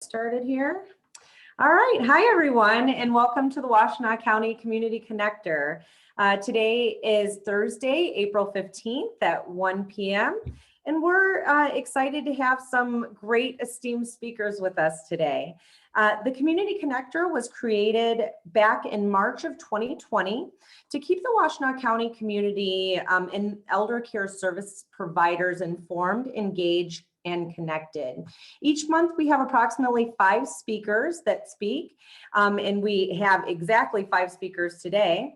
started here. All right. Hi, everyone, and welcome to the Washtenaw County Community Connector. Today is Thursday, April 15th at 1 p.m. And we're excited to have some great esteemed speakers with us today. The Community Connector was created back in March of 2020 to keep the Washtenaw County community and elder care service providers informed, engaged, and connected. Each month we have approximately 5 speakers that speak, and we have exactly 5 speakers today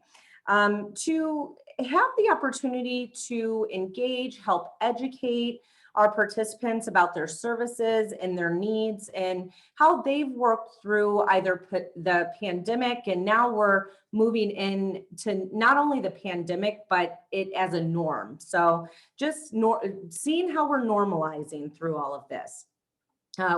to have the opportunity to engage, help educate our participants about their services and their needs and how they've worked through either the pandemic, and now we're moving into not only the pandemic, but it as a norm. So just seeing how we're normalizing through all of this.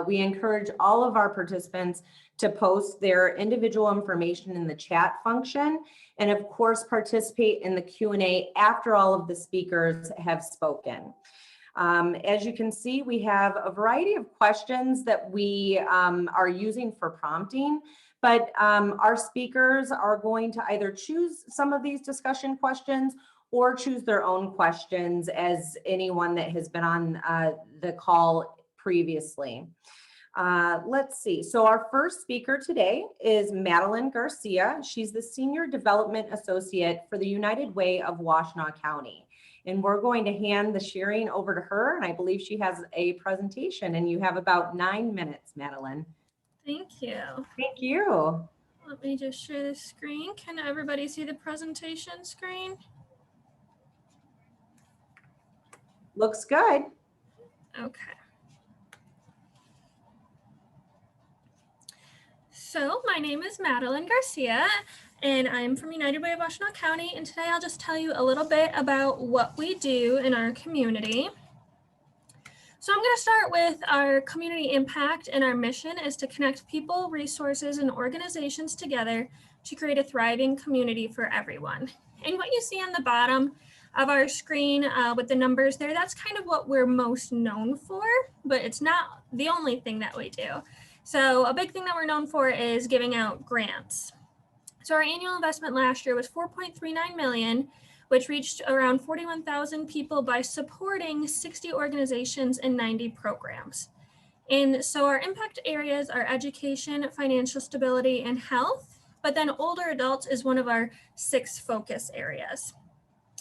We encourage all of our participants to post their individual information in the chat function, and of course participate in the Q&A after all of the speakers have spoken. As you can see, we have a variety of questions that we are using for prompting, but our speakers are going to either choose some of these discussion questions or choose their own questions, as anyone that has been on the call previously. Let's see. So our first speaker today is Madeline Garcia. She's the Senior Development Associate for the United Way of Washtenaw County. And we're going to hand the sharing over to her. And I believe she has a presentation, and you have about 9 minutes, Madeline. Thank you. Thank you. Let me just share the screen. Can everybody see the presentation screen? Looks good. Okay. So my name is Madeline Garcia, and I'm from United Way of Washtenaw County, and today I'll just tell you a little bit about what we do in our community. So I'm going to start with our community impact, and our mission is to connect people, resources, and organizations together to create a thriving community for everyone. And what you see on the bottom of our screen with the numbers there, that's kind of what we're most known for, but it's not the only thing that we do. So a big thing that we're known for is giving out grants. So our annual investment last year was $4.39 million, which reached around 41,000 people by supporting 60 organizations and 90 programs. And so our impact areas are education, financial stability, and health, but then older adults is one of our 6 focus areas.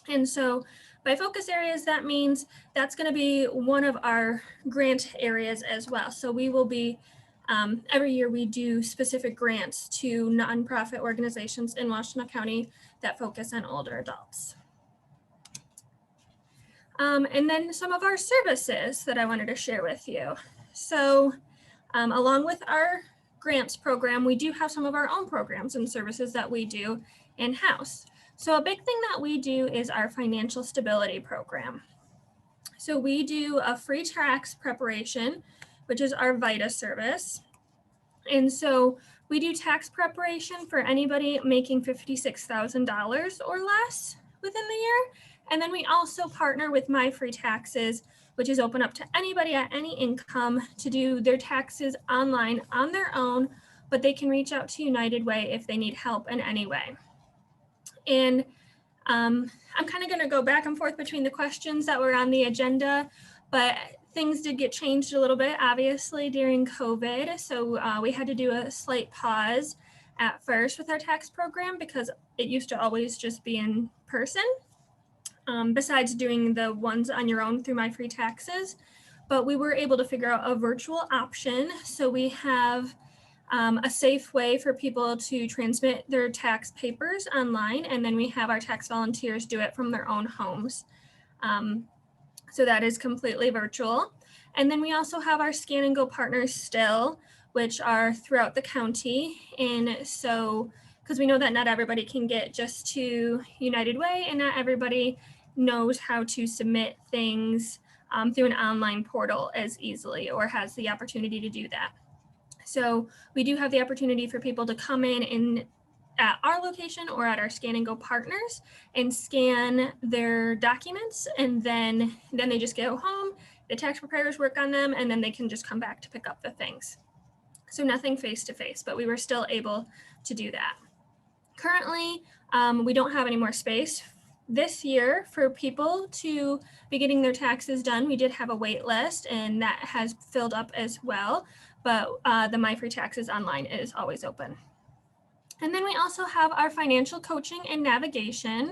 And so by focus areas, that means that's going to be one of our grant areas as well. So we will be every year we do specific grants to nonprofit organizations in Washtenaw County that focus on older adults. And then some of our services that I wanted to share with you. So along with our grants program, we do have some of our own programs and services that we do in-house. So a big thing that we do is our financial stability program. So we do a free tax preparation, which is our VITA service. And so we do tax preparation for anybody making $56,000 or less within the year. And then we also partner with My Free Taxes, which is open up to anybody at any income to do their taxes online on their own, but they can reach out to United Way if they need help in any way. And I'm kind of going to go back and forth between the questions that were on the agenda, but things did get changed a little bit, obviously, during COVID. So we had to do a slight pause at first with our tax program because it used to always just be in person, besides doing the ones on your own through My Free Taxes. But we were able to figure out a virtual option. So we have a safe way for people to transmit their tax papers online, and then we have our tax volunteers do it from their own homes. So that is completely virtual. And then we also have our Scan and Go partners still, which are throughout the county. And so, because we know that not everybody can get just to United Way, and not everybody knows how to submit things through an online portal as easily or has the opportunity to do that. So we do have the opportunity for people to come in at our location or at our Scan and Go partners and scan their documents, and then they just go home, the tax preparers work on them, and then they can just come back to pick up the things. So nothing face-to-face, but we were still able to do that. Currently, we don't have any more space. This year, for people to be getting their taxes done, we did have a wait list, and that has filled up as well, but the My Free Taxes online is always open. And then we also have our financial coaching and navigation.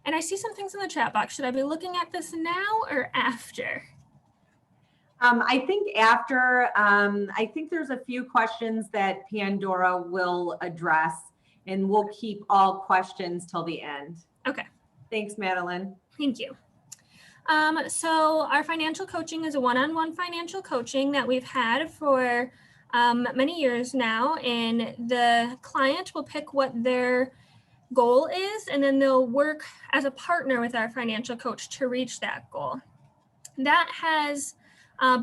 And I see some things in the chat box. Should I be looking at this now or after? I think after, I think there's a few questions that Pandora will address, and we'll keep all questions till the end. Okay. Thanks, Madeline. Thank you. So our financial coaching is a one-on-one financial coaching that we've had for many years now, and the client will pick what their goal is, and then they'll work as a partner with our financial coach to reach that goal. That has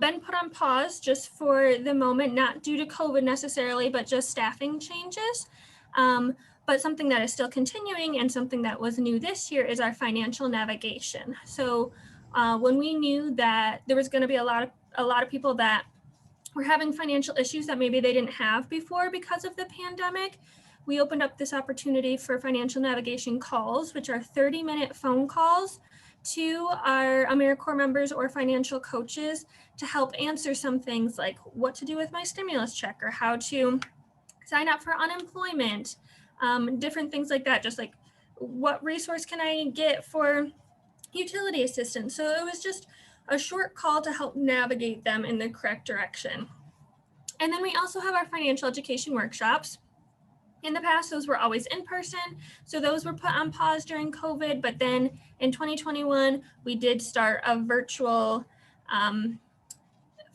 been put on pause just for the moment, not due to COVID necessarily, but just staffing changes. But something that is still continuing and something that was new this year is our financial navigation. So when we knew that there was going to be a lot of people that were having financial issues that maybe they didn't have before because of the pandemic, we opened up this opportunity for financial navigation calls, which are 30-minute phone calls to our AmeriCorps members or financial coaches to help answer some things like what to do with my stimulus check or how to sign up for unemployment, different things like that, just like what resource can I get for utility assistance. So it was just a short call to help navigate them in the correct direction. And then we also have our financial education workshops. In the past, those were always in person, so those were put on pause during COVID, but then in 2021, we did start a virtual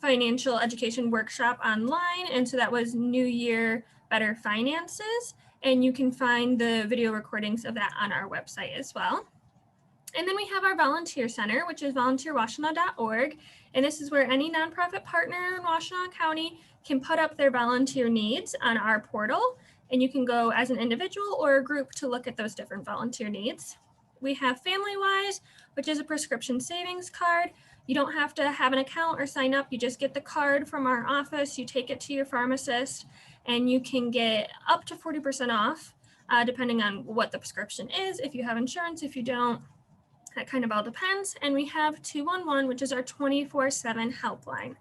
financial education workshop online, and so that was New Year Better Finances, and you can find the video recordings of that on our website as well. And then we have our volunteer center, which is volunteerwashington.org, and this is where any nonprofit partner in Washtenaw County can put up their volunteer needs on our portal. And you can go as an individual or a group to look at those different volunteer needs. We have FamilyWise, which is a prescription savings card. You don't have to have an account or sign up. You just get the card from our office. You take it to your pharmacist, and you can get up to 40% off, depending on what the prescription is. If you have insurance, if you don't, that kind of all depends. And we have 211, which is our 24/7 helpline.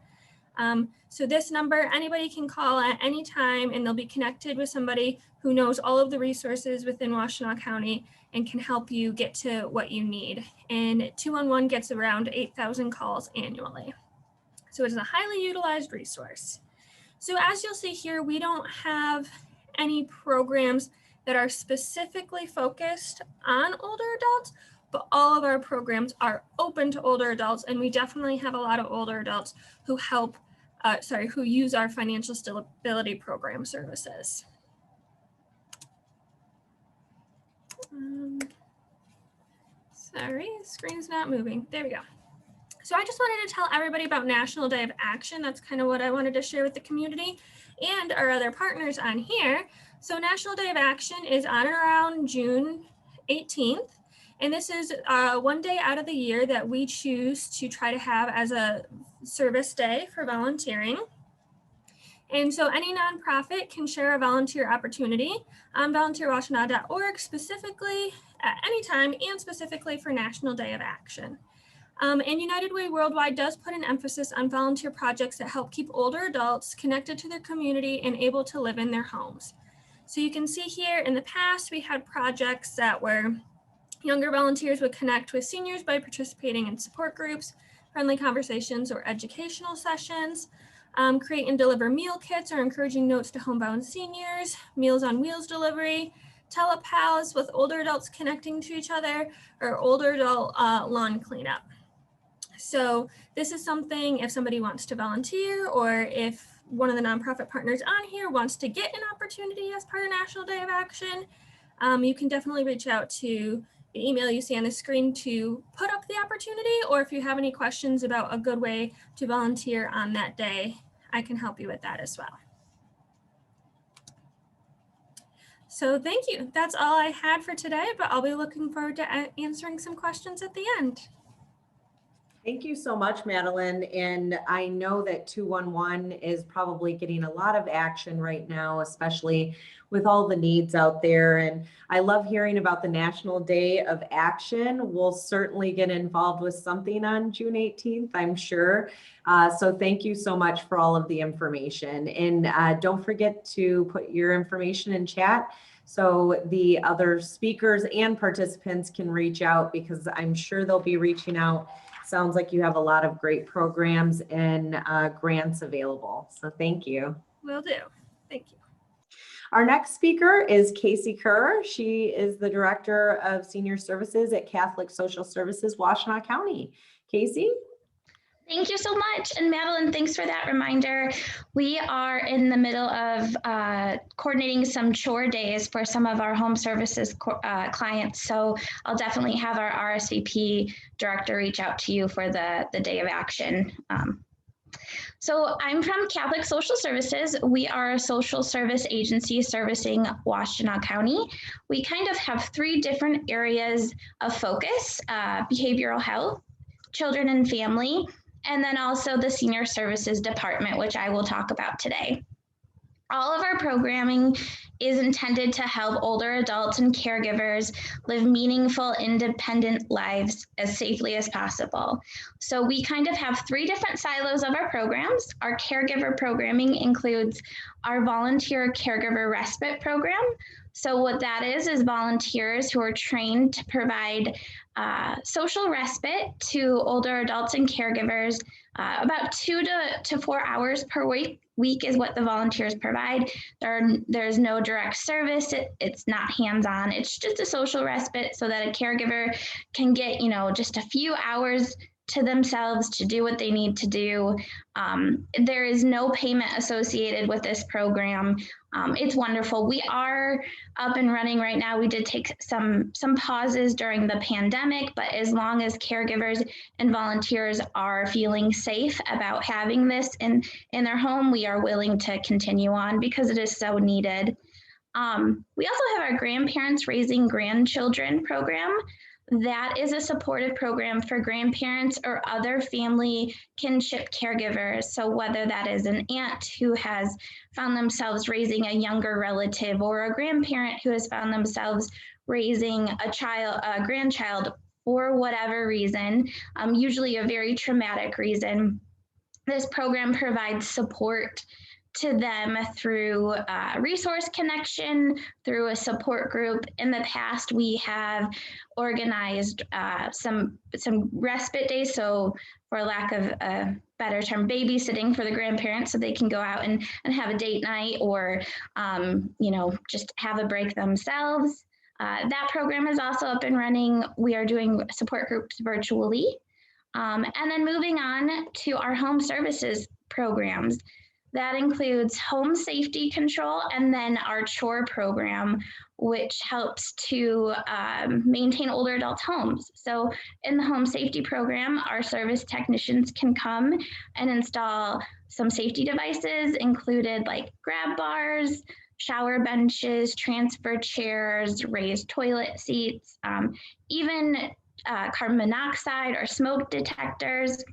So this number, anybody can call at any time, and they'll be connected with somebody who knows all of the resources within Washtenaw County and can help you get to what you need. And 211 gets around 8,000 calls annually. So it's a highly utilized resource. So as you'll see here, we don't have any programs that are specifically focused on older adults, but all of our programs are open to older adults, and we definitely have a lot of older adults who who use our financial stability program services. Sorry, screen's not moving. There we go. So I just wanted to tell everybody about National Day of Action. That's kind of what I wanted to share with the community and our other partners on here. So National Day of Action is on and around June 18th. And this is one day out of the year that we choose to try to have as a service day for volunteering. And so any nonprofit can share a volunteer opportunity on volunteerwashington.org specifically at any time and specifically for National Day of Action. And United Way Worldwide does put an emphasis on volunteer projects that help keep older adults connected to their community and able to live in their homes. So you can see here in the past, we had projects that were younger volunteers would connect with seniors by participating in support groups, friendly conversations, or educational sessions, create and deliver meal kits or encouraging notes to homebound seniors, Meals on Wheels delivery, telepals with older adults connecting to each other, or older adult lawn cleanup. So this is something if somebody wants to volunteer, or if one of the nonprofit partners on here wants to get an opportunity as part of National Day of Action, you can definitely reach out to the email you see on the screen to put up the opportunity, or if you have any questions about a good way to volunteer on that day, I can help you with that as well. So thank you. That's all I had for today, but I'll be looking forward to answering some questions at the end. Thank you so much, Madeline. And I know that 211 is probably getting a lot of action right now, especially with all the needs out there. And I love hearing about the National Day of Action. We'll certainly get involved with something on June 18th, I'm sure. So thank you so much for all of the information. And don't forget to put your information in chat so the other speakers and participants can reach out, because I'm sure they'll be reaching out. Sounds like you have a lot of great programs and grants available. So thank you. Will do. Thank you. Our next speaker is Casey Kerr. She is the Director of Senior Services at Catholic Social Services, Washtenaw County. Casey? Thank you so much. And Madeline, thanks for that reminder. We are in the middle of coordinating some chore days for some of our home services clients. So I'll definitely have our RSVP director reach out to you for the day of action. So I'm from Catholic Social Services. We are a social service agency servicing Washtenaw County. We kind of have three different areas of focus: behavioral health, children and family, and then also the Senior Services Department, which I will talk about today. All of our programming is intended to help older adults and caregivers live meaningful, independent lives as safely as possible. So we kind of have three different silos of our programs. Our caregiver programming includes our volunteer caregiver respite program. So what that is volunteers who are trained to provide social respite to older adults and caregivers. About 2 to 4 hours per week is what the volunteers provide. There's no direct service. It's not hands-on. It's just a social respite so that a caregiver can get, just a few hours to themselves to do what they need to do. There is no payment associated with this program. It's wonderful. We are up and running right now. We did take some pauses during the pandemic, but as long as caregivers and volunteers are feeling safe about having this in their home, we are willing to continue on because it is so needed. We also have our Grandparents Raising Grandchildren program. That is a supportive program for grandparents or other family kinship caregivers. So whether that is an aunt who has found themselves raising a younger relative, or a grandparent who has found themselves raising a grandchild for whatever reason, usually a very traumatic reason, this program provides support to them through resource connection, through a support group. In the past, we have organized some respite days, so for lack of a better term, babysitting for the grandparents so they can go out and have a date night, or just have a break themselves. That program is also up and running. We are doing support groups virtually. And then moving on to our home services programs. That includes home safety control and then our chore program, which helps to maintain older adults' homes. So in the home safety program, our service technicians can come and install some safety devices, included like grab bars, shower benches, transfer chairs, raised toilet seats, even carbon monoxide or smoke detectors,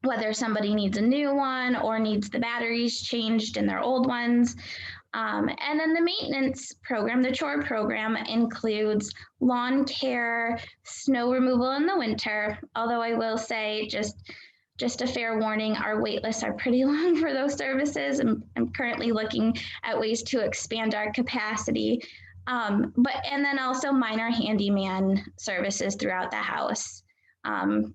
whether somebody needs a new one or needs the batteries changed in their old ones. And then the maintenance program, the chore program, includes lawn care, snow removal in the winter. Although I will say, just a fair warning, our wait lists are pretty long for those services. I'm currently looking at ways to expand our capacity. And then also minor handyman services throughout the house.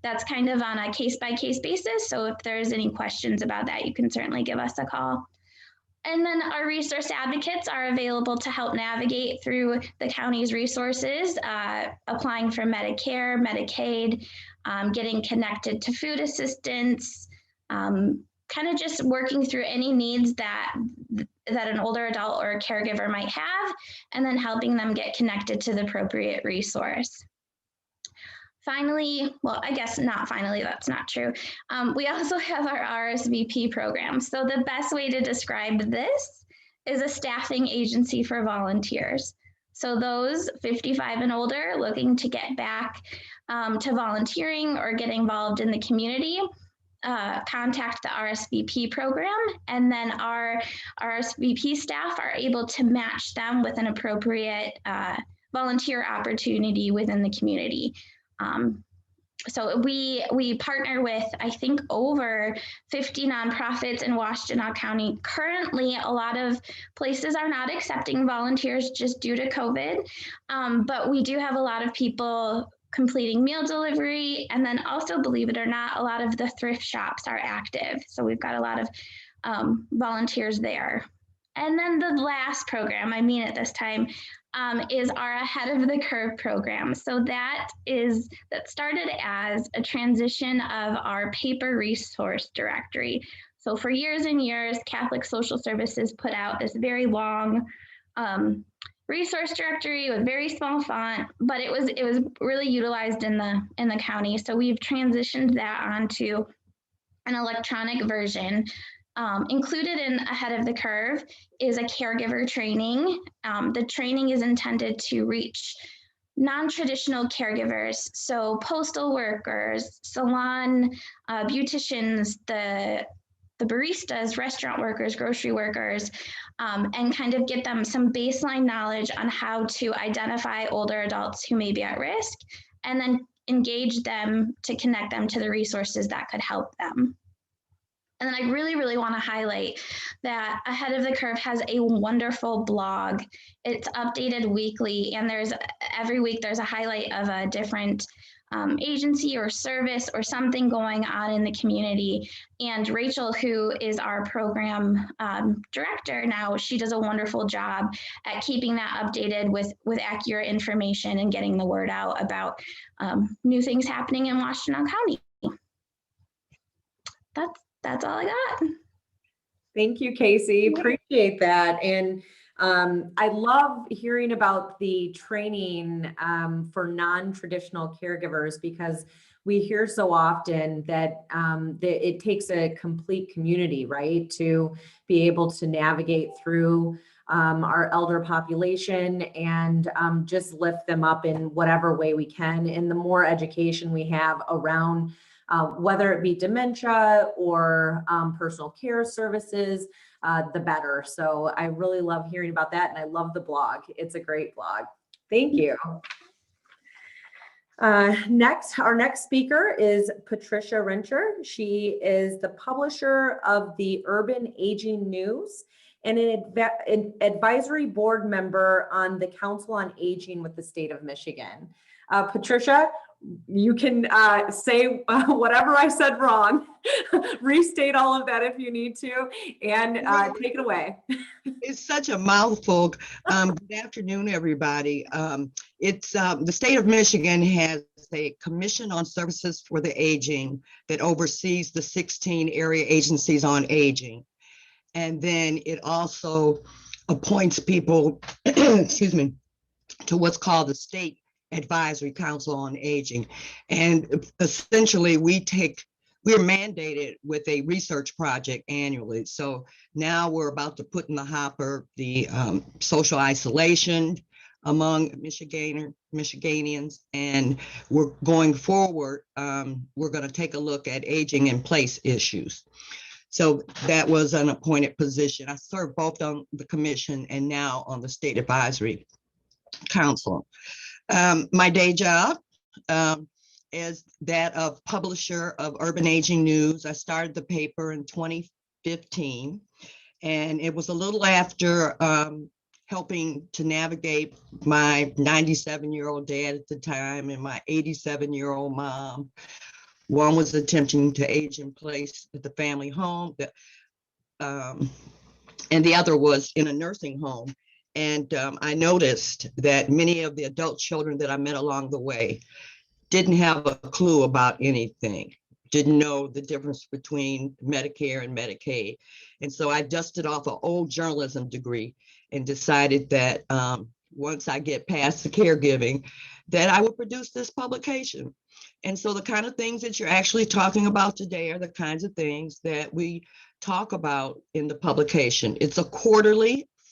That's kind of on a case-by-case basis. So if there's any questions about that, you can certainly give us a call. And then our resource advocates are available to help navigate through the county's resources, applying for Medicare, Medicaid, getting connected to food assistance, kind of just working through any needs that an older adult or a caregiver might have, and then helping them get connected to the appropriate resource. Finally, well, I guess not finally, that's not true. We also have our RSVP program. So the best way to describe this is a staffing agency for volunteers. So those 55 and older looking to get back to volunteering or get involved in the community, contact the RSVP program, and then our RSVP staff are able to match them with an appropriate volunteer opportunity within the community. So we partner with, I think, over 50 nonprofits in Washtenaw County. Currently, a lot of places are not accepting volunteers just due to COVID, but we do have a lot of people completing meal delivery. And then also, believe it or not, a lot of the thrift shops are active. So we've got a lot of volunteers there. And then the last program, I mean it this time, is our Ahead of the Curve program. So that started as a transition of our paper resource directory. So for years and years, Catholic Social Services put out this very long resource directory with very small font, but it was really utilized in the county. So we've transitioned that onto an electronic version. Included in Ahead of the Curve is a caregiver training. The training is intended to reach non-traditional caregivers, so postal workers, salon beauticians, the baristas, restaurant workers, grocery workers, and kind of get them some baseline knowledge on how to identify older adults who may be at risk, and then engage them to connect them to the resources that could help them. And then I really, really want to highlight that Ahead of the Curve has a wonderful blog. It's updated weekly, and every week there's a highlight of a different agency or service or something going on in the community. And Rachel, who is our program director now, she does a wonderful job at keeping that updated with accurate information and getting the word out about new things happening in Washtenaw County. That's all I got. Thank you, Casey. Appreciate that. And I love hearing about the training for non-traditional caregivers, because we hear so often that it takes a complete community, right, to be able to navigate through our elder population and just lift them up in whatever way we can. And the more education we have around whether it be dementia or personal care services, the better. So I really love hearing about that. And I love the blog. It's a great blog. Thank you. Our next speaker is Patricia Rencher. She is the publisher of the Urban Aging News and an advisory board member on the Council on Aging with the state of Michigan. Patricia, you can say whatever I said wrong, restate all of that if you need to, and take it away. It's such a mouthful. Good afternoon, everybody. It's the state of Michigan has a Commission on Services for the Aging that oversees the 16 area agencies on aging. And then it also appoints people, excuse me, to what's called the State Advisory Council on Aging. And essentially we're mandated with a research project annually. So now we're about to put in the hopper the social isolation among Michiganians, and we're going forward, we're going to take a look at aging in place issues. So that was an appointed position. I served both on the commission and now on the State Advisory Council. My day job is that of publisher of Urban Aging News. I started the paper in 2015, and it was a little after helping to navigate my 97-year-old dad at the time and my 87-year-old mom. One was attempting to age in place at the family home, and the other was in a nursing home. And I noticed that many of the adult children that I met along the way didn't have a clue about anything, didn't know the difference between Medicare and Medicaid. And so I dusted off an old journalism degree and decided that once I get past the caregiving, that I would produce this publication. And so the kind of things that you're actually talking about today are the kinds of things that we talk about in the publication. It's a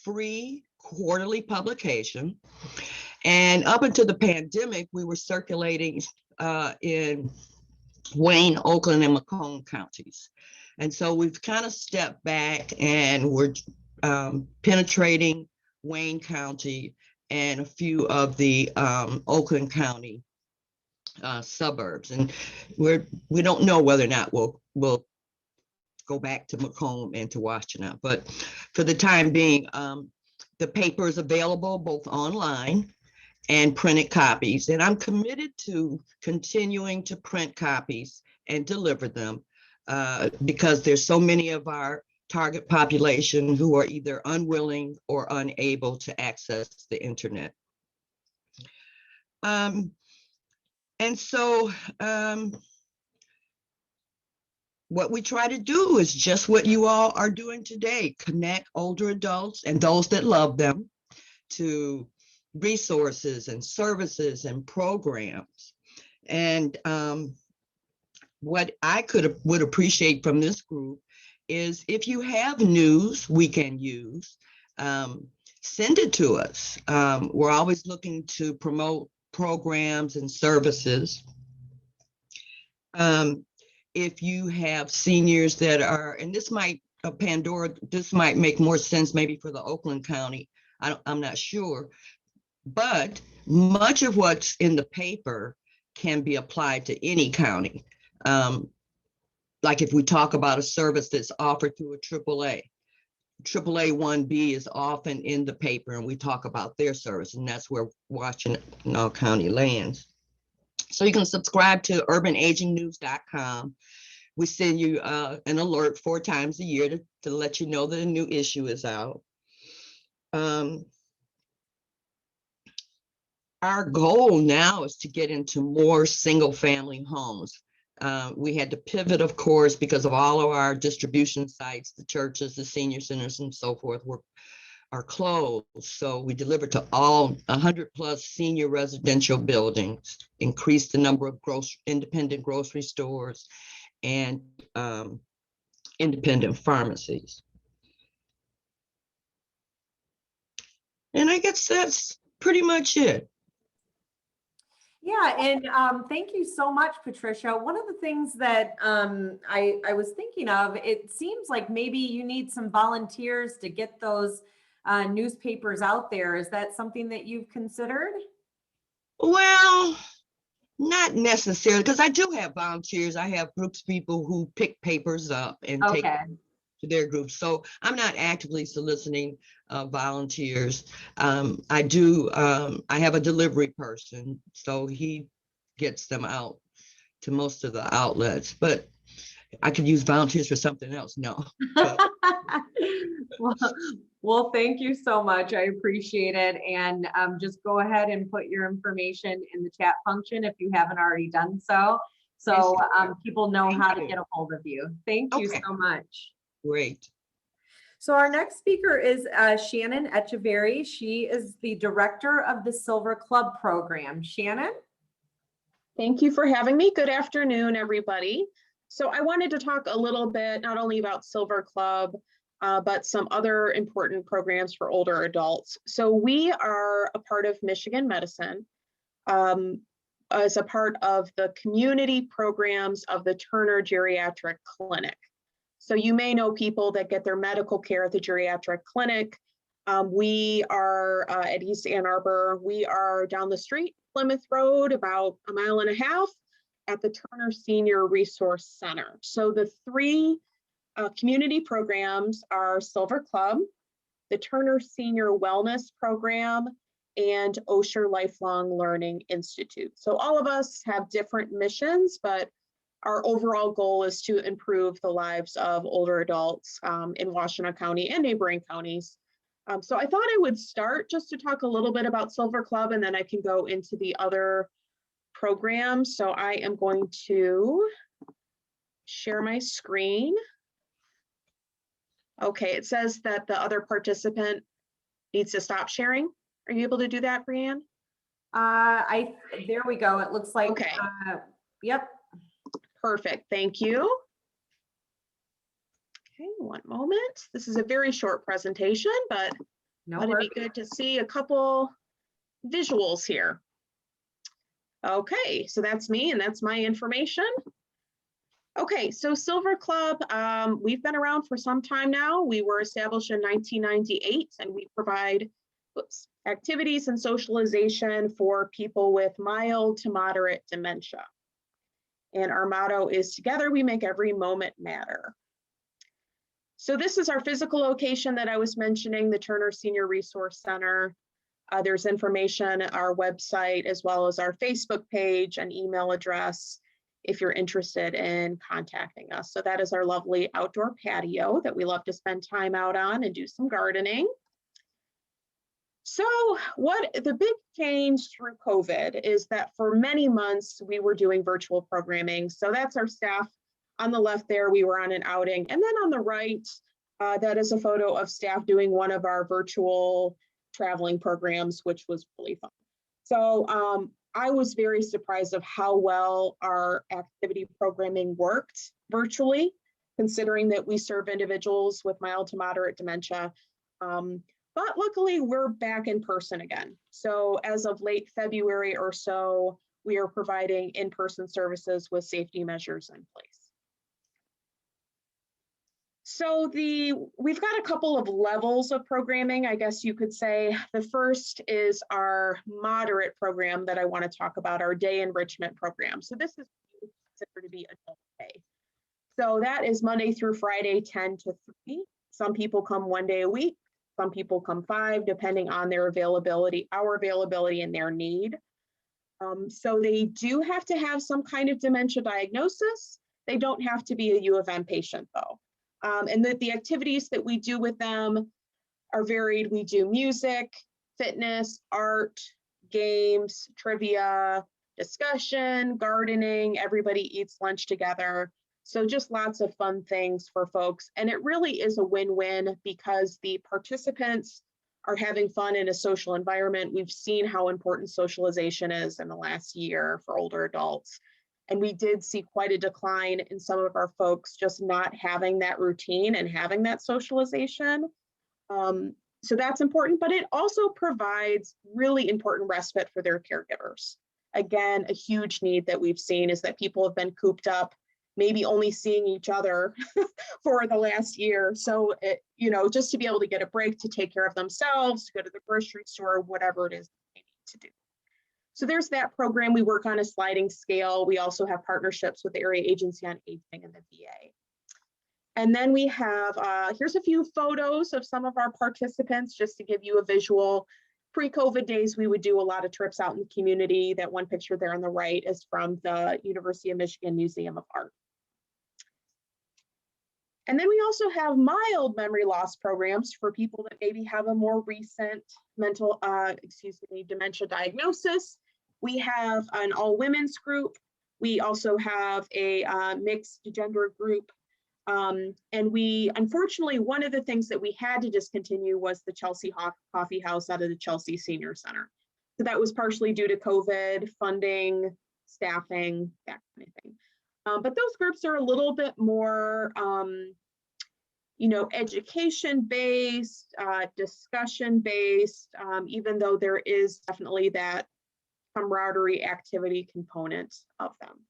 free quarterly publication. And up until the pandemic, we were circulating in Wayne, Oakland, and Macomb counties. And so we've kind of stepped back and we're penetrating Wayne County and a few of the Oakland County suburbs. And we don't know whether or not we'll go back to Macomb and to Washtenaw. But for the time being, the paper is available both online and printed copies. And I'm committed to continuing to print copies and deliver them because there's so many of our target population who are either unwilling or unable to access the internet. And so what we try to do is just what you all are doing today, connect older adults and those that love them to resources and services and programs. And what I would appreciate from this group is if you have news we can use, send it to us. We're always looking to promote programs and services. If you have seniors that are, and this might, Pandora, this might make more sense maybe for the Oakland County, I'm not sure, but much of what's in the paper can be applied to any county. Like if we talk about a service that's offered through a AAA 1B is often in the paper and we talk about their service, and that's where Washtenaw County lands. So you can subscribe to urbanagingnews.com. We send you an alert 4 times a year to let you know that a new issue is out. Our goal now is to get into more single family homes. We had to pivot, of course, because of all of our distribution sites, the churches, the senior centers and so forth are closed. So we delivered to all 100+ senior residential buildings, increased the number of independent grocery stores and independent pharmacies. And I guess that's pretty much it. Yeah, and thank you so much, Patricia. One of the things that I was thinking of, it seems like maybe you need some volunteers to get those newspapers out there. Is that something that you've considered? Well, not necessarily, because I do have volunteers. I have groups of people who pick papers up and take them to their groups. So I'm not actively soliciting volunteers. I have a delivery person, so he gets them out to most of the outlets, but I could use volunteers for something else. No. Well, thank you so much. I appreciate it. And just go ahead and put your information in the chat function if you haven't already done so. So people know how to get a hold of you. Thank you so much. Great. So our next speaker is Shannon Echeverry. She is the director of the Silver Club program. Shannon? Thank you for having me. Good afternoon, everybody. So I wanted to talk a little bit, not only about Silver Club, but some other important programs for older adults. So we are a part of Michigan Medicine as a part of the community programs of the Turner Geriatric Clinic. So you may know people that get their medical care at the geriatric clinic. We are at East Ann Arbor. We are down the street, Plymouth Road, about 1.5 miles at the Turner Senior Resource Center. So the 3 community programs are Silver Club, the Turner Senior Wellness Program, and Osher Lifelong Learning Institute. So all of us have different missions, but our overall goal is to improve the lives of older adults in Washtenaw County and neighboring counties. So I thought I would start just to talk a little bit about Silver Club, and then I can go into the other programs. So I am going to share my screen. Okay, it says that the other participant needs to stop sharing. Are you able to do that, Brianne? There we go. It looks like, okay. Yep. Perfect, thank you. Okay, one moment. This is a very short presentation, but it'd be good to see a couple visuals here. Okay, so that's me and that's my information. Okay, so Silver Club, we've been around for some time now. We were established in 1998 and we provide activities and socialization for people with mild to moderate dementia. And our motto is together we make every moment matter. So this is our physical location that I was mentioning, the Turner Senior Resource Center. There's information on our website as well as our Facebook page and email address if you're interested in contacting us. So that is our lovely outdoor patio that we love to spend time out on and do some gardening. So what the big change through COVID is that for many months we were doing virtual programming. So that's our staff on the left there, we were on an outing. And then on the right, that is a photo of staff doing one of our virtual traveling programs, which was really fun. So I was very surprised of how well our activity programming worked virtually, considering that we serve individuals with mild to moderate dementia. But luckily, we're back in person again. So as of late February or so, we are providing in-person services with safety measures in place. So we've got a couple of levels of programming, I guess you could say. The first is our moderate program that I want to talk about, our day enrichment program. So this is considered to be adult day. So that is Monday through Friday, 10 to 3. Some people come one day a week. Some people come 5, depending on their availability, our availability and their need. So they do have to have some kind of dementia diagnosis. They don't have to be a U of M patient though. And that the activities that we do with them are varied. We do music, fitness, art, games, trivia, discussion, gardening, everybody eats lunch together. So just lots of fun things for folks. And it really is a win-win because the participants are having fun in a social environment. We've seen how important socialization is in the last year for older adults. And we did see quite a decline in some of our folks just not having that routine and having that socialization. So that's important, but it also provides really important respite for their caregivers. Again, a huge need that we've seen is that people have been cooped up, maybe only seeing each other for the last year. So, just to be able to get a break to take care of themselves, to go to the grocery store, whatever it is they need to do. So there's that program. We work on a sliding scale. We also have partnerships with the Area Agency on Aging and the VA. And then we have, here's a few photos of some of our participants, just to give you a visual. Pre-COVID days, we would do a lot of trips out in the community. That one picture there on the right is from the University of Michigan Museum of Art. And then we also have mild memory loss programs for people that maybe have a more recent dementia diagnosis. We have an all women's group. We also have a mixed gender group. And we, unfortunately, one of the things that we had to discontinue was the Chelsea Coffee House out of the Chelsea Senior Center. So that was partially due to COVID, funding, staffing, that kind of thing. But those groups are a little bit more, education-based, discussion-based, even though there is definitely that camaraderie activity component of them.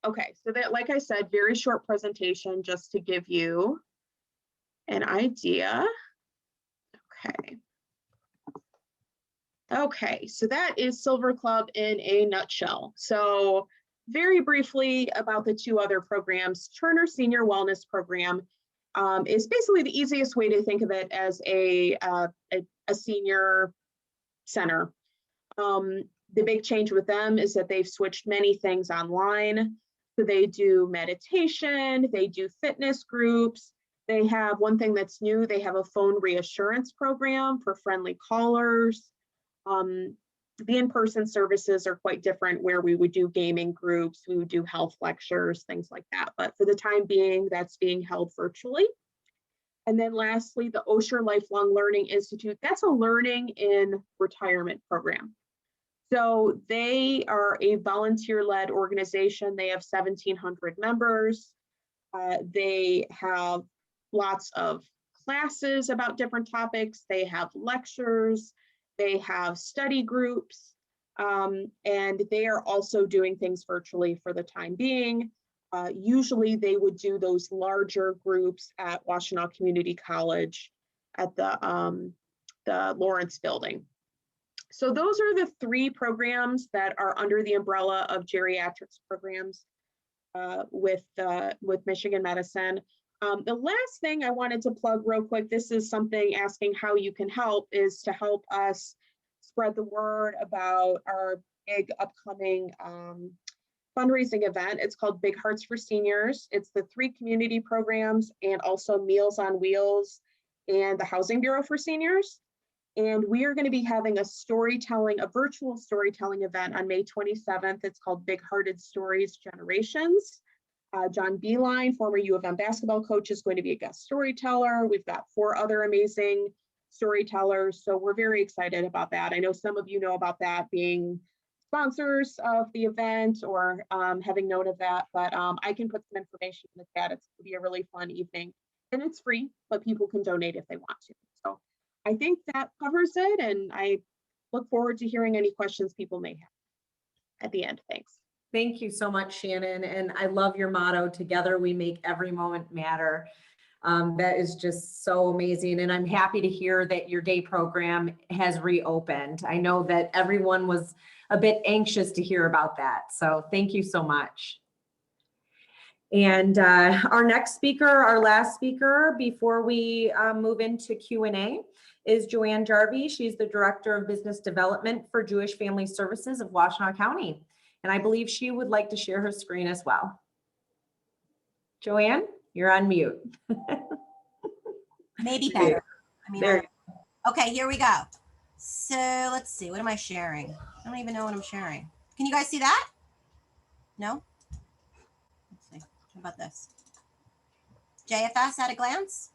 Okay, so that, like I said, very short presentation just to give you an idea. Okay, so that is Silver Club in a nutshell. So very briefly about the two other programs. Turner Senior Wellness Program is basically the easiest way to think of it as a senior center. The big change with them is that they've switched many things online. So they do meditation, they do fitness groups. They have one thing that's new, they have a phone reassurance program for friendly callers. The in-person services are quite different, where we would do gaming groups, we would do health lectures, things like that. But for the time being, that's being held virtually. And then lastly, the Osher Lifelong Learning Institute, that's a learning in retirement program. So they are a volunteer-led organization. They have 1,700 members. They have lots of classes about different topics. They have lectures. They have study groups. And they are also doing things virtually for the time being. Usually they would do those larger groups at Washtenaw Community College at the Lawrence building. So those are the 3 programs that are under the umbrella of geriatrics programs with Michigan Medicine. The last thing I wanted to plug real quick, this is something asking how you can help, is to help us spread the word about our big upcoming fundraising event. It's called Big Hearts for Seniors. It's the 3 community programs and also Meals on Wheels and the Housing Bureau for Seniors. And we are going to be having a virtual storytelling event on May 27th. It's called Big Hearted Stories Generations. John Beeline, former U of M basketball coach, is going to be a guest storyteller. We've got 4 other amazing storytellers. So we're very excited about that. I know some of you know about that, being sponsors of the event or having known of that, but I can put some information in the chat. It's going to be a really fun evening and it's free, but people can donate if they want to. So I think that covers it, and I look forward to hearing any questions people may have at the end. Thanks. Thank you so much, Shannon. And I love your motto, together we make every moment matter. That is just so amazing. And I'm happy to hear that your day program has reopened. I know that everyone was a bit anxious to hear about that. So thank you so much. And our next speaker, our last speaker, before we move into Q&A, is Joanne Jarvie. She's the Director of Business Development for Jewish Family Services of Washtenaw County. And I believe she would like to share her screen as well. Joanne, you're on mute. Maybe better. I mean, okay, here we go. So let's see, what am I sharing? I don't even know what I'm sharing. Can you guys see that? No? Let's see, how about this? JFS at a glance?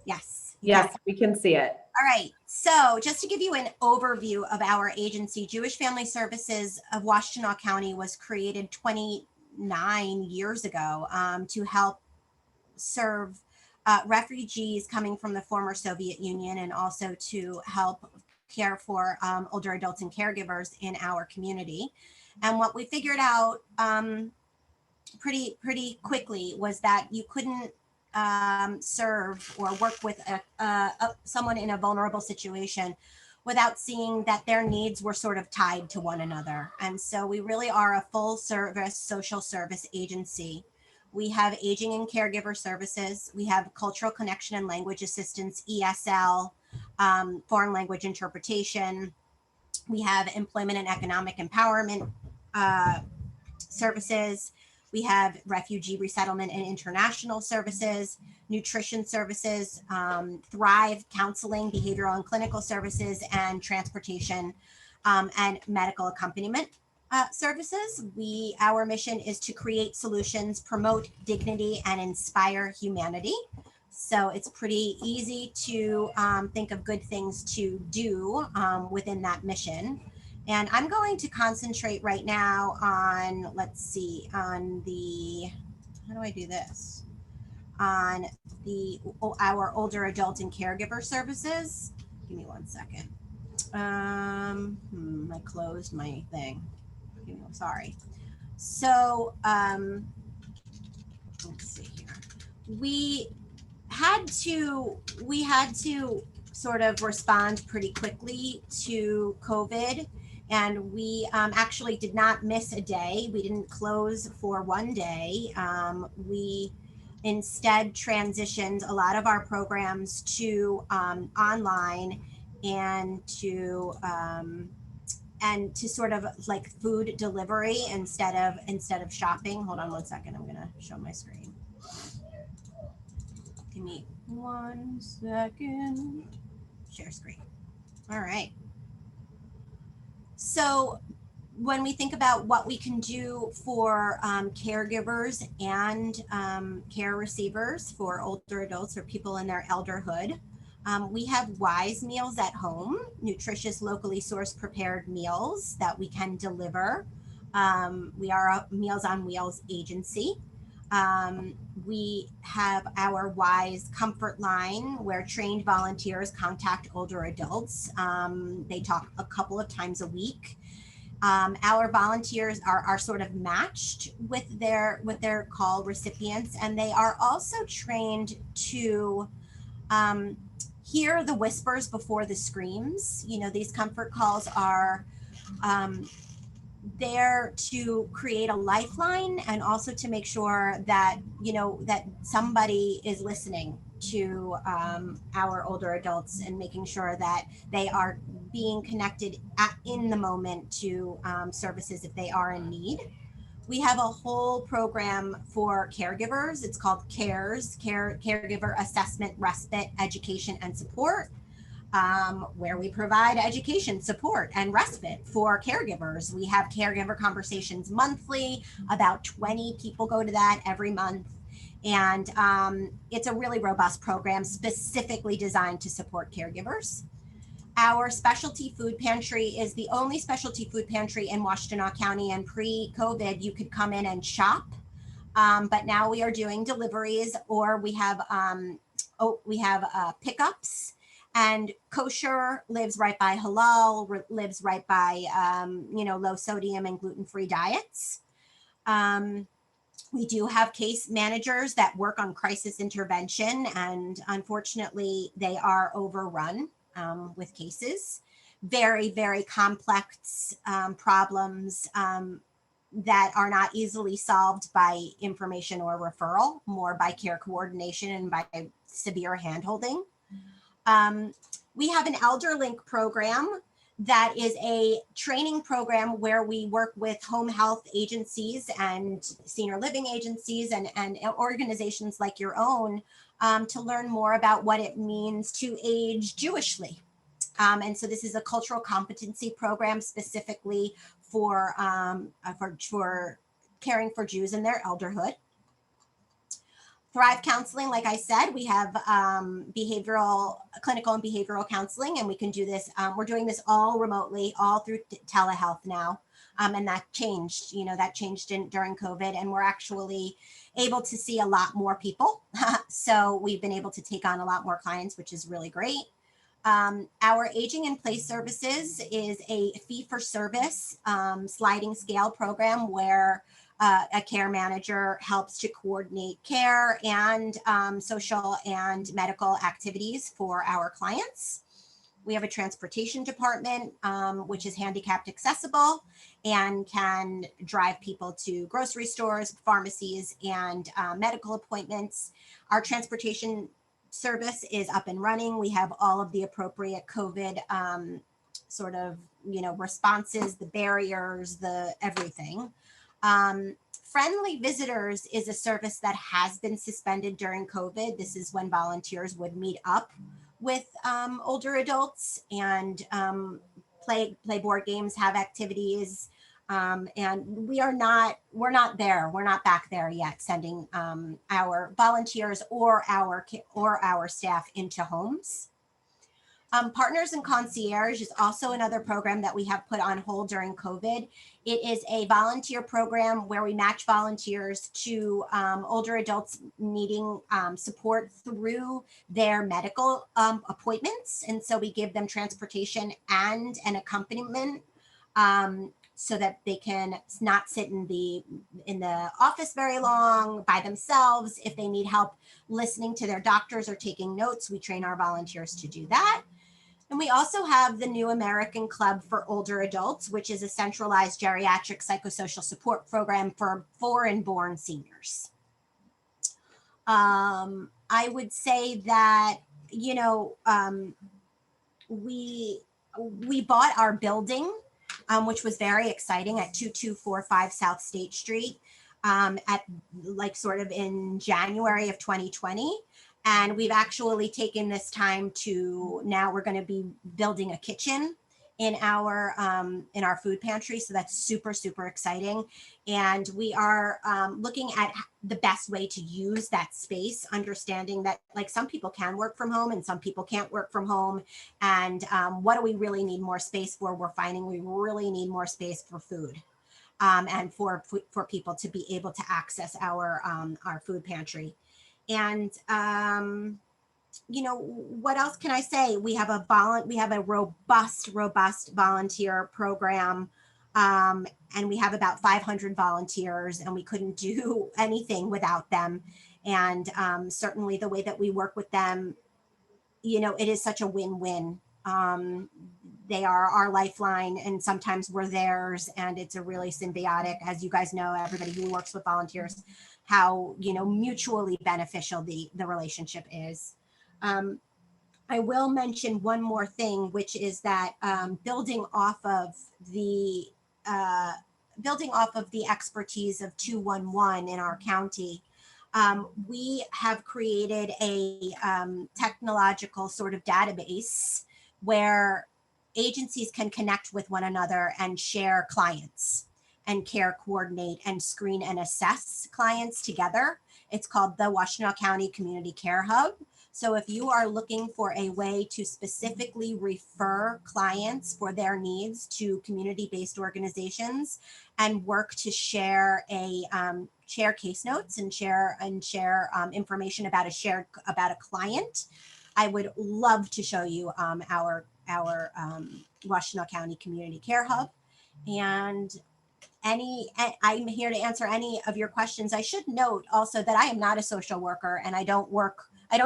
Yes. Yes, we can see it. All right, so just to give you an overview of our agency, Jewish Family Services of Washtenaw County was created 29 years ago to help serve refugees coming from the former Soviet Union, and also to help care for older adults and caregivers in our community. And what we figured out pretty quickly was that you couldn't serve or work with someone in a vulnerable situation without seeing that their needs were sort of tied to one another. And so we really are a full service social service agency. We have aging and caregiver services. We have cultural connection and language assistance, ESL, foreign language interpretation. We have employment and economic empowerment services. We have refugee resettlement and international services, nutrition services, Thrive counseling, behavioral and clinical services, and transportation and medical accompaniment services. Our mission is to create solutions, promote dignity, and inspire humanity. So it's pretty easy to think of good things to do within that mission. And I'm going to concentrate right now on, let's see, on the, how do I do this? On our older adult and caregiver services. Give me 1 second. I closed my thing. Sorry. So let's see here. We had to sort of respond pretty quickly to COVID. And we actually did not miss a day. We didn't close for one day. We instead transitioned a lot of our programs to online and to sort of like food delivery instead of shopping. Hold on 1 second. I'm gonna show my screen. Give me 1 second. Share screen. All right. So when we think about what we can do for caregivers and care receivers for older adults or people in their elderhood, we have WISE meals at home, nutritious, locally sourced prepared meals that we can deliver. We are a Meals on Wheels agency. We have our WISE Comfort Line where trained volunteers contact older adults. They talk a couple of times a week. Our volunteers are sort of matched with their call recipients, and they are also trained to hear the whispers before the screams. You know, these comfort calls are there to create a lifeline and also to make sure that, you know, that somebody is listening to our older adults and making sure that they are being connected in the moment to services if they are in need. We have a whole program for caregivers. It's called CARES, Caregiver Assessment, Respite, Education, and Support, where we provide education, support, and respite for caregivers. We have caregiver conversations monthly. About 20 people go to that every month. And it's a really robust program specifically designed to support caregivers. Our specialty food pantry is the only specialty food pantry in Washtenaw County, and pre-COVID, you could come in and shop. But now we are doing deliveries, or we have pickups. And kosher lives right by halal, lives right by low sodium and gluten-free diets. We do have case managers that work on crisis intervention, and unfortunately, they are overrun with cases. Very, very complex problems that are not easily solved by information or referral, more by care coordination and by severe handholding. We have an ElderLink program that is a training program where we work with home health agencies and senior living agencies and organizations like your own to learn more about what it means to age Jewishly. And so this is a cultural competency program specifically for caring for Jews in their elderhood. Thrive Counseling, like I said, we have clinical and behavioral counseling, and we can do this. We're doing this all remotely, all through telehealth now. And that changed, during COVID, and we're actually able to see a lot more people. So we've been able to take on a lot more clients, which is really great. Our Aging in Place Services is a fee-for-service sliding scale program where a care manager helps to coordinate care and social and medical activities for our clients. We have a transportation department, which is handicapped accessible and can drive people to grocery stores, pharmacies, and medical appointments. Our transportation service is up and running. We have all of the appropriate COVID responses, the barriers, the everything. Friendly Visitors is a service that has been suspended during COVID. This is when volunteers would meet up with older adults and play board games, have activities. And we're not back there yet, sending our volunteers or our staff into homes. Partners in Concierge is also another program that we have put on hold during COVID. It is a volunteer program where we match volunteers to older adults needing support through their medical appointments. And so we give them transportation and an accompaniment so that they can not sit in the office very long by themselves. If they need help listening to their doctors or taking notes, we train our volunteers to do that. And we also have the New American Club for Older Adults, which is a centralized geriatric psychosocial support program for foreign-born seniors. I would say that, we bought our building, which was very exciting, at 2245 South State Street in January of 2020. And we've actually taken this time to, now we're going to be building a kitchen in our food pantry. So that's super, super exciting. And we are looking at the best way to use that space, understanding that some people can work from home and some people can't work from home. And what do we really need more space for? We're finding we really need more space for food. and for people to be able to access our food pantry. And you know, what else can I say? We have a robust volunteer program, and we have about 500 volunteers, and we couldn't do anything without them. And certainly the way that we work with them, you know, it is such a win-win. They are our lifeline, and sometimes we're theirs, and it's a really symbiotic, as you guys know, everybody who works with volunteers, how, you know, mutually beneficial the relationship is. I will mention one more thing, which is that building off of the expertise of 211 in our county, we have created a technological sort of database where agencies can connect with one another and share clients and care coordinate and screen and assess clients together. It's called the Washtenaw County Community Care Hub. So if you are looking for a way to specifically refer clients for their needs to community-based organizations and work to share share case notes and share information about a client, I would love to show you our Washtenaw County Community Care Hub. And I'm here to answer any of your questions. I should note also that I am not a social worker, and I don't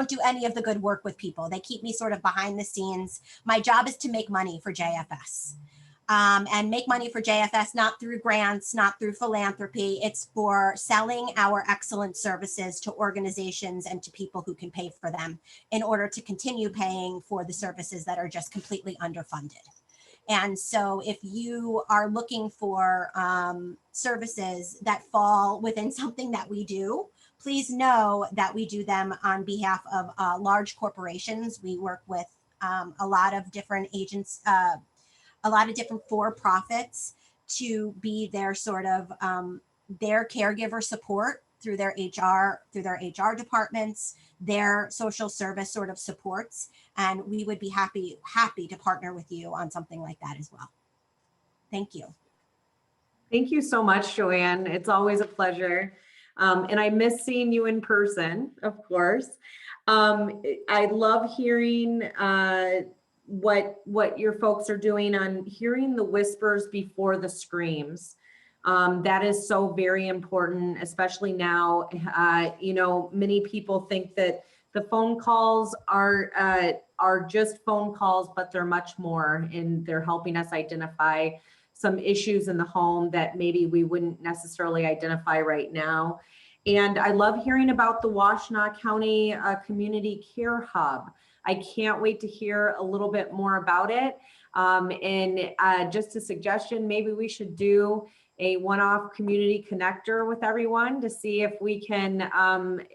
do any of the good work with people. They keep me sort of behind the scenes. My job is to make money for JFS, and make money for JFS, not through grants, not through philanthropy. It's for selling our excellent services to organizations and to people who can pay for them in order to continue paying for the services that are just completely underfunded. And so if you are looking for services that fall within something that we do, please know that we do them on behalf of large corporations. We work with a lot of different agents, a lot of different for-profits to be their sort of their caregiver support through their HR departments, their social service sort of supports. And we would be happy to partner with you on something like that as well. Thank you. Thank you so much, Joanne. It's always a pleasure. And I miss seeing you in person, of course. I love hearing what your folks are doing on hearing the whispers before the screams. That is so very important, especially now. You know, many people think that the phone calls are just phone calls, but they're much more, and they're helping us identify some issues in the home that maybe we wouldn't necessarily identify right now. And I love hearing about the Washtenaw County Community Care Hub. I can't wait to hear a little bit more about it. And just a suggestion, maybe we should do a one-off community connector with everyone to see if we can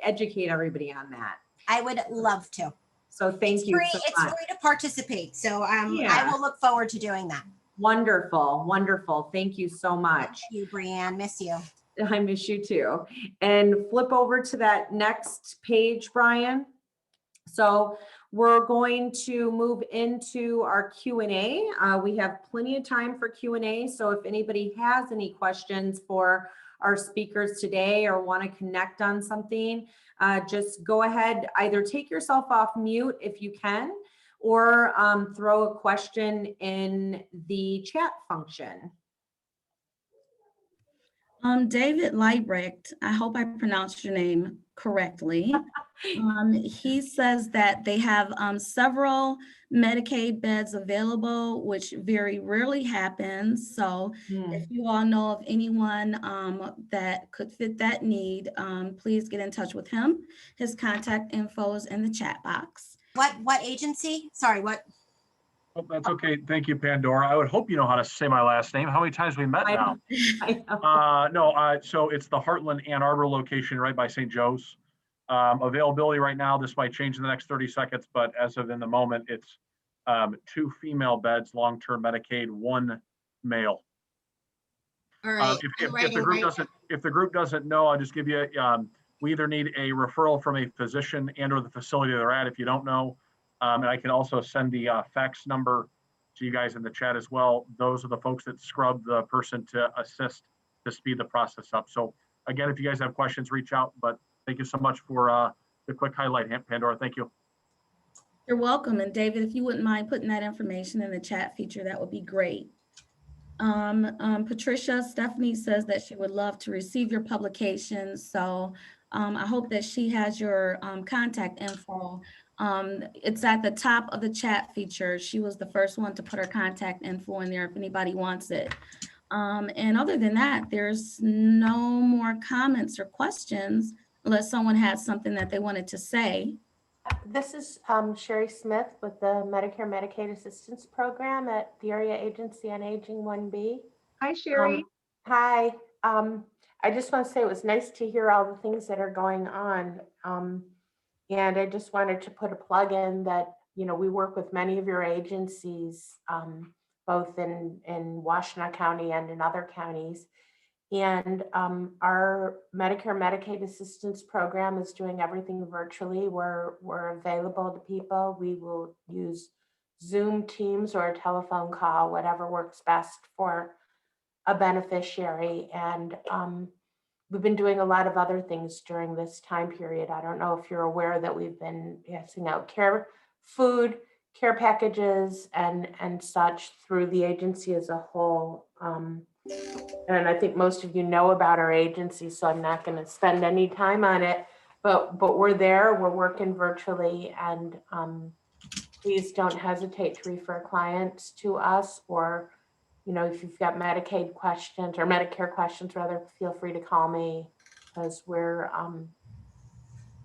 educate everybody on that. I would love to. So thank you so It's much. free to participate. So Yeah. I will look forward to doing that. Wonderful, wonderful. Thank you so much. Thank you, Brianne. Miss you. I miss you too. And flip over to that next page, Brian. So we're going to move into our Q&A. We have plenty of time for Q&A. So if anybody has any questions for our speakers today or want to connect on something, just go ahead, either take yourself off mute if you can, or throw a question in the chat function. David Leibrecht, I hope I pronounced your name correctly. He says that they have several Medicaid beds available, which very rarely happens. So if you all know of anyone that could fit that need, please get in touch with him. His contact info is in the chat box. What agency? Sorry, what? Oh, that's okay. Thank you, Pandora. I would hope you know how to say my last name. How many times have we met now? So it's the Heartland Ann Arbor location right by St. Joe's. Availability right now, this might change in the next 30 seconds, but as of in the moment, it's 2 female beds, long-term Medicaid, 1 male. All right. If the group doesn't know, I'll just give you, we either need a referral from a physician and or the facility they're at if you don't know. And I can also send the fax number to you guys in the chat as well. Those are the folks that scrub the person to assist to speed the process up. So again, if you guys have questions, reach out, but thank you so much for the quick highlight, Pandora. Thank you. You're welcome. And David, if you wouldn't mind putting that information in the chat feature, that would be great. Patricia Stephanie says that she would love to receive your publications. So I hope that she has your contact info. It's at the top of the chat feature. She was the first one to put her contact info in there if anybody wants it. And other than that, there's no more comments or questions unless someone had something that they wanted to say. This is Sherry Smith with the Medicare Medicaid Assistance Program at the Area Agency on Aging 1B. Hi, Sherry. Hi. I just want to say it was nice to hear all the things that are going on. And I just wanted to put a plug in that, you know, we work with many of your agencies, both in Washtenaw County and in other counties. And our Medicare Medicaid Assistance Program is doing everything virtually. We're available to people. We will use Zoom, Teams, or a telephone call, whatever works best for a beneficiary. And we've been doing a lot of other things during this time period. I don't know if you're aware that we've been passing out food, care packages, and such through the agency as a whole. And I think most of you know about our agency, so I'm not going to spend any time on it, but we're there, we're working virtually, and please don't hesitate to refer clients to us, or, you know, if you've got Medicaid questions or Medicare questions, rather, feel free to call me, because we're,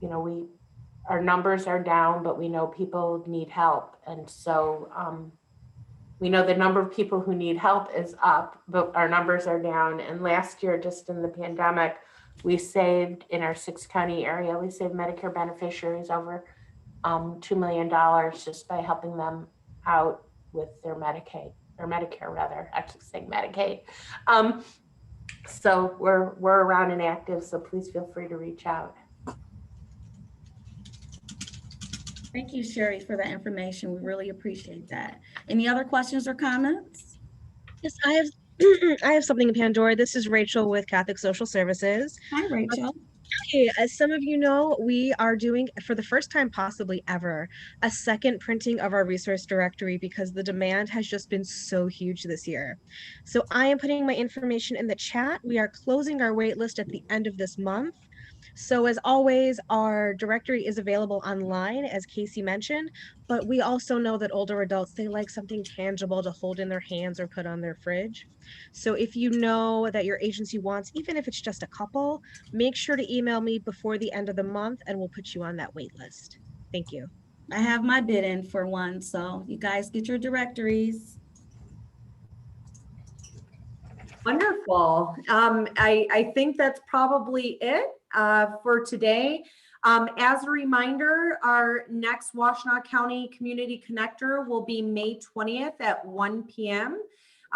you know, our numbers are down, but we know people need help. And so, we know the number of people who need help is up, but our numbers are down. And last year, just in the pandemic, we saved, in our 6-county area, we saved Medicare beneficiaries over $2 million just by helping them out with their Medicaid, or Medicare rather. I keep saying Medicaid. So we're around and active, so please feel free to reach out. Thank you, Sherry, for that information. We really appreciate that. Any other questions or comments? Yes, I have I have something, Pandora. This is Rachel with Catholic Social Services. Hi, Rachel. Hey, as some of you know, we are doing, for the first time possibly ever, a second printing of our resource directory because the demand has just been so huge this year. So I am putting my information in the chat. We are closing our wait list at the end of this month. So as always, our directory is available online, as Casey mentioned, but we also know that older adults, they like something tangible to hold in their hands or put on their fridge. So if you know that your agency wants, even if it's just a couple, make sure to email me before the end of the month and we'll put you on that wait list. Thank you. I have my bid in for one, so you guys get your directories. Wonderful. I think that's probably it for today. As a reminder, our next Washtenaw County Community Connector will be May 20th at 1 p.m.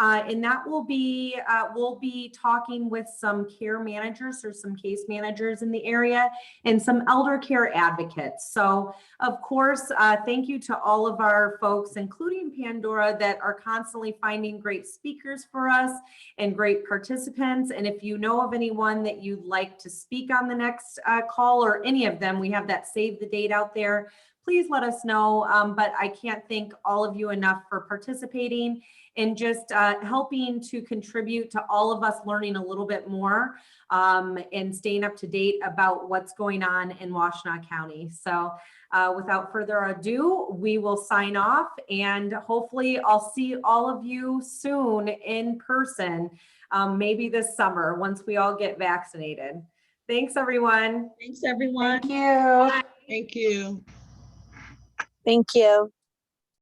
And that will be, we'll be talking with some care managers or some case managers in the area and some elder care advocates. So of course, thank you to all of our folks, including Pandora, that are constantly finding great speakers for us and great participants. And if you know of anyone that you'd like to speak on the next call, or any of them, we have that save the date out there. Please let us know. But I can't thank all of you enough for participating and just helping to contribute to all of us learning a little bit more and staying up to date about what's going on in Washtenaw County. So without further ado, we will sign off, and hopefully I'll see all of you soon in person, maybe this summer once we all get vaccinated. Thanks, everyone. Thanks, everyone. Thank you. Thank you. Thank you.